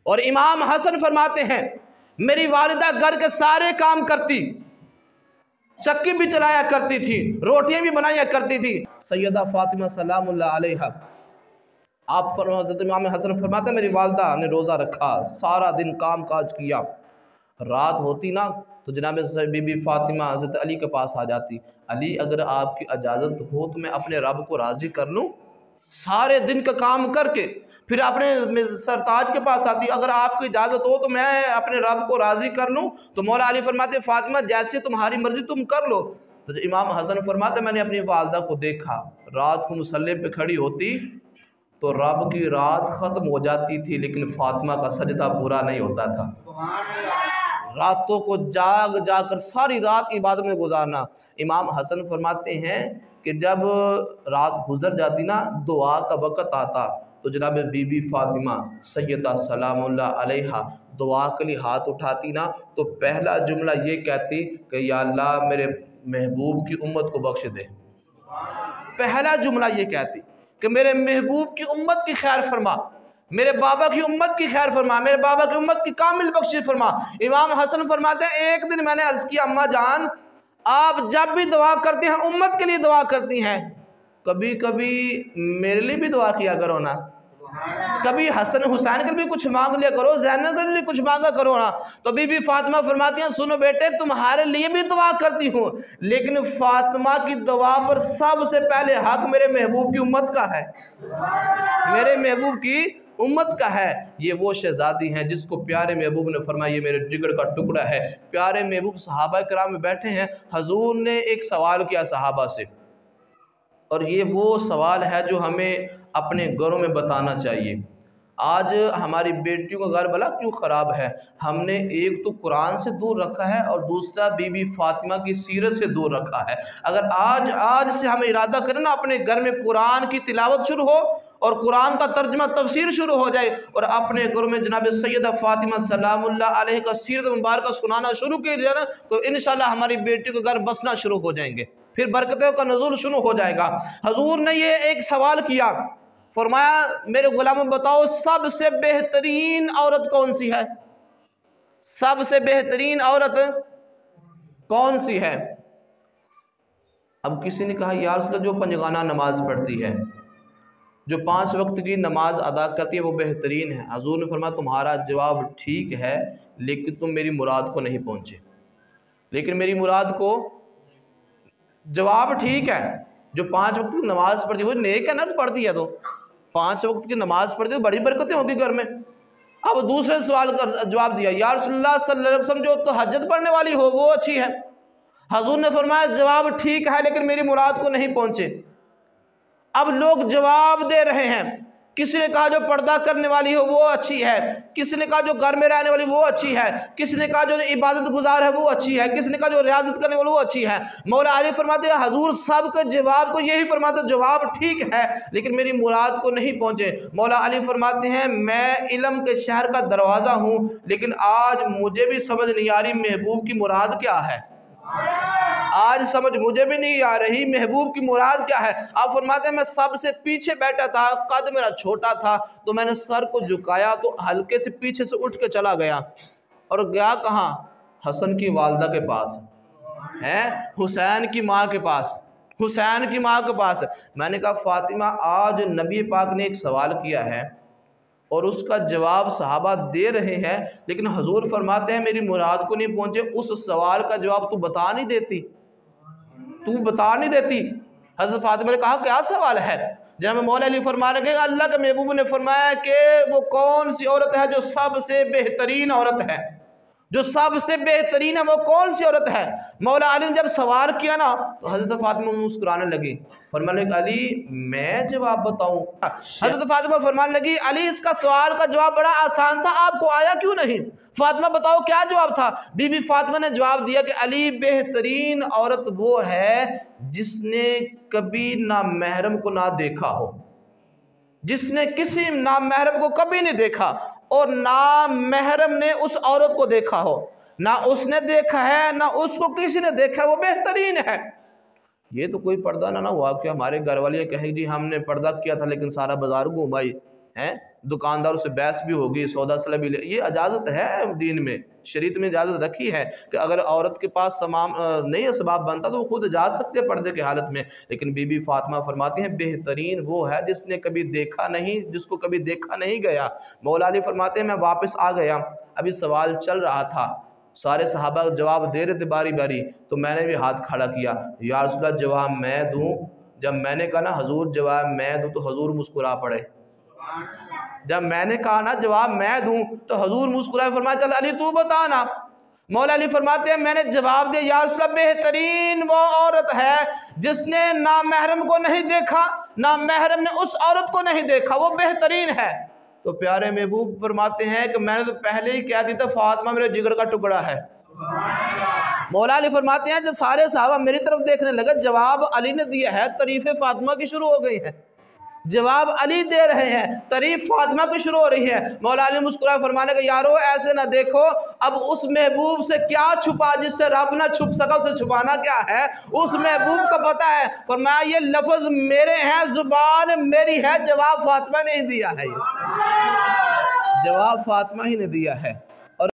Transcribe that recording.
اور امام حسن فرماتے ہیں میری والدہ گھر کے سارے کام کرتی، چکی بھی چلایا کرتی تھی، روٹیاں بھی بنایا کرتی تھی۔ سیدہ فاطمہ سلام اللہ علیہا، آپ حضرت امام حسن فرماتے ہیں میری والدہ نے روزہ رکھا، سارا دن کام کاج کیا، رات ہوتی نا تو جناب بی بی فاطمہ حضرت علی کے پاس آ جاتی، علی اگر آپ کی اجازت ہو تو میں اپنے رب کو راضی کر لوں۔ سارے دن کا کام کر کے پھر اپنے سرتاج کے پاس آتی، اگر آپ کی اجازت ہو تو میں اپنے رب کو راضی کر لوں۔ تو مولا علی فرماتے فاطمہ جیسے تمہاری مرضی تم کر لو۔ تو امام حسن فرماتے میں نے اپنی والدہ کو دیکھا، رات کو مصلی پہ کھڑی ہوتی تو رب کی رات ختم ہو جاتی تھی لیکن فاطمہ کا سجدہ پورا نہیں ہوتا تھا۔ راتوں کو جاگ کر ساری رات عبادت میں گزارنا۔ امام حسن فرماتے ہیں کہ جب رات گزر جاتی نا دعا کا وقت آتا تو جناب بی بی فاطمہ سیدہ سلام اللہ علیہا دعا کے لیے ہاتھ اٹھاتی نا تو پہلا جملہ یہ کہتی کہ یا اللہ میرے محبوب کی امت کو بخش دے۔ پہلا جملہ یہ کہتی کہ میرے محبوب کی امت کی خیر فرما، میرے بابا کی امت کی خیر فرما، میرے بابا کی امت کی کامل بخشش فرما۔ امام حسن فرماتے ہیں ایک دن میں نے عرض کیا اماں جان آپ جب بھی دعا کرتی ہیں امت کے لیے دعا کرتی ہیں، کبھی کبھی میرے لیے بھی دعا کیا کرو نا، کبھی حسن حسین کے لیے کچھ مانگ لیا کرو، زینب کے لیے کچھ مانگا کرو نا۔ تو بی بی فاطمہ فرماتی ہیں سنو بیٹے تمہارے لیے بھی دعا کرتی ہوں لیکن فاطمہ کی دعا پر سب سے پہلے حق میرے محبوب کی امت کا ہے، میرے محبوب کی امت کا ہے۔ یہ وہ شہزادی ہیں جس کو پیارے محبوب نے فرمایا یہ میرے جگر کا ٹکڑا ہے۔ پیارے محبوب صحابہ کرام میں بیٹھے ہیں، حضور نے ایک سوال کیا صحابہ سے، اور یہ وہ سوال ہے جو ہمیں اپنے گھروں میں بتانا چاہیے۔ آج ہماری بیٹیوں کا گھر بھلا کیوں خراب ہے؟ ہم نے ایک تو قرآن سے دور رکھا ہے اور دوسرا بی بی فاطمہ کی سیرت سے دور رکھا ہے۔ اگر آج سے ہم ارادہ کریں نا اپنے گھر میں قرآن کی تلاوت شروع ہو اور قرآن کا ترجمہ تفسیر شروع ہو جائے اور اپنے گھروں میں جناب سیدہ فاطمہ سلام اللہ علیہ کا سیرت مبارکہ سنانا شروع کیا جائے نا تو انشاءاللہ ہماری بیٹیوں کے گھر بسنا شروع ہو جائیں گے، پھر برکتوں کا نزول شروع ہو جائے گا۔ حضور نے یہ ایک سوال کیا، فرمایا میرے غلاموں بتاؤ سب سے بہترین عورت کون سی ہے؟ سب سے بہترین عورت کون سی ہے؟ اب کسی نے کہا یا رسول اللہ جو پنجگانہ نماز پڑھتی ہے، جو 5 وقت کی نماز ادا کرتی ہے وہ بہترین ہے۔ حضور نے فرمایا تمہارا جواب ٹھیک ہے لیکن تم میری مراد کو نہیں پہنچے۔ لیکن میری مراد کو جواب ٹھیک ہے، جو 5 وقت کی نماز پڑھتی ہے وہ نیک ہے نا، پڑھتی ہے تو 5 وقت کی نماز پڑھتی ہے بڑی برکتیں ہوگی گھر میں۔ اب دوسرے سوال کا جواب دیا یا رسول اللہ صلی اللہ علیہ وسلم جو تہجد پڑھنے والی ہو وہ اچھی ہے۔ حضور نے فرمایا جواب ٹھیک ہے لیکن میری مراد کو نہیں پہنچے۔ اب لوگ جواب دے رہے ہیں، کسی نے کہا جو پردہ کرنے والی ہو وہ اچھی ہے، کسی نے کہا جو گھر میں رہنے والی وہ اچھی ہے، کسی نے کہا جو عبادت گزار ہے وہ اچھی ہے، کسی نے کہا جو ریاضت کرنے والی وہ اچھی ہے۔ مولا علی فرماتے ہیں حضور سب کے جواب کو یہی فرماتے ہیں جواب ٹھیک ہے لیکن میری مراد کو نہیں پہنچے۔ مولا علی فرماتے ہیں میں علم کے شہر کا دروازہ ہوں لیکن آج مجھے بھی سمجھ نہیں آ رہی محبوب کی مراد کیا ہے، آج سمجھ مجھے بھی نہیں آ رہی محبوب کی مراد کیا ہے۔ آپ فرماتے ہیں میں سب سے پیچھے بیٹھا تھا، قد میرا چھوٹا تھا تو میں نے سر کو جھکایا تو ہلکے سے پیچھے سے اٹھ کے چلا گیا، اور گیا کہاں؟ حسن کی والدہ کے پاس ہے، حسین کی ماں کے پاس، حسین کی ماں کے پاس۔ میں نے کہا فاطمہ آج نبی پاک نے ایک سوال کیا ہے اور اس کا جواب صحابہ دے رہے ہیں لیکن حضور فرماتے ہیں میری مراد کو نہیں پہنچے، اس سوال کا جواب تو بتا نہیں دیتی، تو بتا نہیں دیتی۔ حضرت فاطمہ نے کہا کیا سوال ہے؟ جناب مولا علی فرمانے کہ اللہ کے محبوب نے فرمایا کہ وہ کون سی عورت ہے جو سب سے بہترین عورت ہے، جو سب سے بہترین ہے وہ کون سی عورت ہے؟ مولا علی نے جب سوال کیا نا تو حضرت فاطمہ مسکرانے لگی، فرمانے لگی علی میں جواب بتاؤں؟ حضرت فاطمہ فرمانے لگی علی اس کا سوال کا جواب بڑا آسان تھا، آپ کو آیا کیوں نہیں؟ فاطمہ بتاؤ کیا جواب تھا؟ بی بی فاطمہ نے جواب دیا کہ علی بہترین عورت وہ ہے جس نے کبھی نامحرم کو نہ دیکھا ہو، جس نے کسی نامحرم کو کبھی نہیں دیکھا اور نامحرم نے اس عورت کو دیکھا ہو، نہ اس نے دیکھا ہے نہ اس کو کسی نے دیکھا ہے، وہ بہترین ہے۔ یہ تو کوئی پردہ نہ ہوا کہ ہمارے گھر والیاں کہیں جی ہم نے پردہ کیا تھا لیکن سارا بازار گھوم آئی، ہیں دکاندار سے بحث بھی ہوگی, سودا سلہ بھی یہ اجازت ہے دین میں, شریعت میں اجازت رکھی ہے کہ اگر عورت کے پاس نہیں اسباب بنتا تو وہ خود جا سکتے ہیں پردے کی حالت میں. لیکن بی بی فاطمہ فرماتی ہیں بہترین وہ ہے جس نے کبھی دیکھا نہیں, جس کو کبھی دیکھا نہیں گیا. مولا علی فرماتے ہیں میں واپس آ گیا, ابھی سوال چل رہا تھا, سارے صحابہ جواب دے رہے تھے باری باری, تو میں نے بھی ہاتھ کھڑا کیا, یا رسول اللہ جواب میں دوں. جب میں نے کہا نا حضور جواب میں دوں تو حضور مسکرا پڑے. جب میں نے کہا نا جواب میں دوں تو حضور مسکرائے, فرمایا چل علی تو بتا نا. مولا علی فرماتے ہیں میں نے جواب دیا یا رسول اللہ بہترین وہ عورت ہے جس نے نامحرم کو نہیں دیکھا, نامحرم نے اس عورت کو نہیں دیکھا, وہ بہترین ہے. تو پیارے محبوب فرماتے ہیں کہ میں نے تو پہلے ہی کہہ دی تھا فاطمہ میرے جگر کا ٹکڑا ہے. مولا علی فرماتے ہیں جب سارے صحابہ میری طرف دیکھنے لگے, جواب علی نے دیا ہے, تعریف فاطمہ کی شروع ہو گئی ہے. جواب علی دے رہے ہیں, تعریف فاطمہ کی شروع ہو رہی ہے. مولا علی مسکرائے فرمانے کہ یارو ایسے نہ دیکھو, اب اس محبوب سے کیا چھپا جس سے رب نہ چھپ سکا, اسے چھپانا کیا ہے, اس محبوب کو پتا ہے. فرمایا یہ لفظ میرے ہیں, زبان میری ہے, جواب فاطمہ نے ہی دیا ہے, جواب فاطمہ ہی نے دیا ہے.